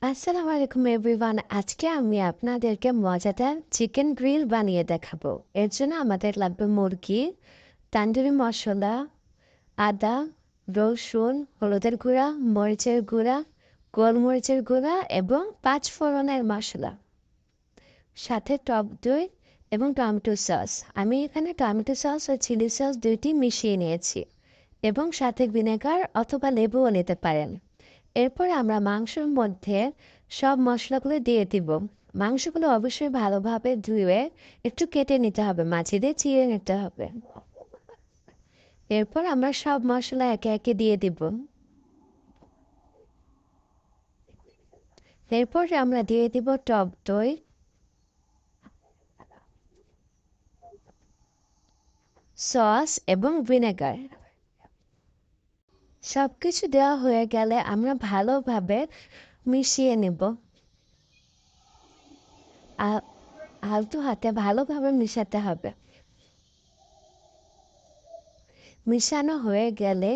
আসসালামু আলাইকুম এভরিওয়ান। আজকে আমি আপনাদেরকে মজাদার চিকেন গ্রিল বানিয়ে দেখাবো। এর জন্য আমাদের লাগবে মুরগি, তান্দুরি মশলা, আদা, রসুন, হলুদের গুঁড়া, মরিচের গুঁড়া, গোলমরিচের গুঁড়া এবং ৫ ফোড়নের মশলা, সাথে টক দই এবং টমেটো সস। আমি এখানে টমেটো সস ও চিলি সস দুইটি মিশিয়ে নিয়েছি এবং সাথে ভিনেগার অথবা লেবুও নিতে পারেন। এরপর আমরা মাংসের মধ্যে সব মশলাগুলো দিয়ে দিব। মাংসগুলো অবশ্যই ভালোভাবে ধুয়ে একটু কেটে নিতে হবে, মাঝে দিয়ে চিড়ে নিতে হবে। এরপর আমরা সব মশলা একে একে দিয়ে দিব। এরপর আমরা দিয়ে দিব টক দই, সস এবং ভিনেগার। সব কিছু দেওয়া হয়ে গেলে আমরা ভালোভাবে মিশিয়ে নেব। আলতো হাতে ভালোভাবে মিশাতে হবে। মিশানো হয়ে গেলে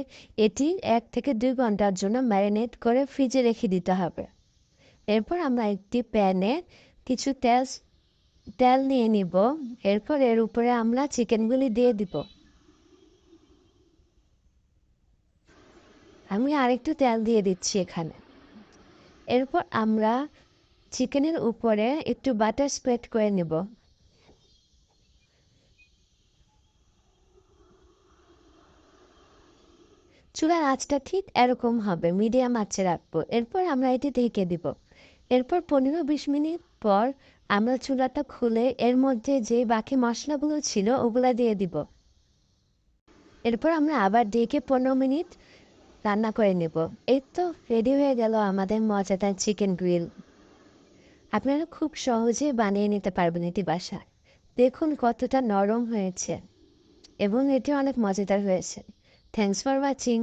এটি 1 থেকে 2 ঘন্টার জন্য ম্যারিনেট করে ফ্রিজে রেখে দিতে হবে। এরপর আমরা একটি প্যানে কিছু তেল তেল নিয়ে নিব। এরপর এর উপরে আমরা চিকেনগুলি দিয়ে দিব। আমি আরেকটু তেল দিয়ে দিচ্ছি এখানে। এরপর আমরা চিকেনের উপরে একটু বাটার স্প্রেড করে নেব। চুলার আঁচটা ঠিক এরকম হবে, মিডিয়াম আঁচে রাখবো। এরপর আমরা এটি ঢেকে দিব। এরপর 15-20 মিনিট পর আমরা চুলাটা খুলে এর মধ্যে যে বাকি মশলাগুলো ছিল ওগুলা দিয়ে দিব। এরপর আমরা আবার ঢেকে 15 মিনিট রান্না করে নেব। এই তো রেডি হয়ে গেল আমাদের মজাদার চিকেন গ্রিল। আপনারা খুব সহজেই বানিয়ে নিতে পারবেন এটি বাসায়। দেখুন কতটা নরম হয়েছে এবং এটি অনেক মজাদার হয়েছে। Thanks for watching.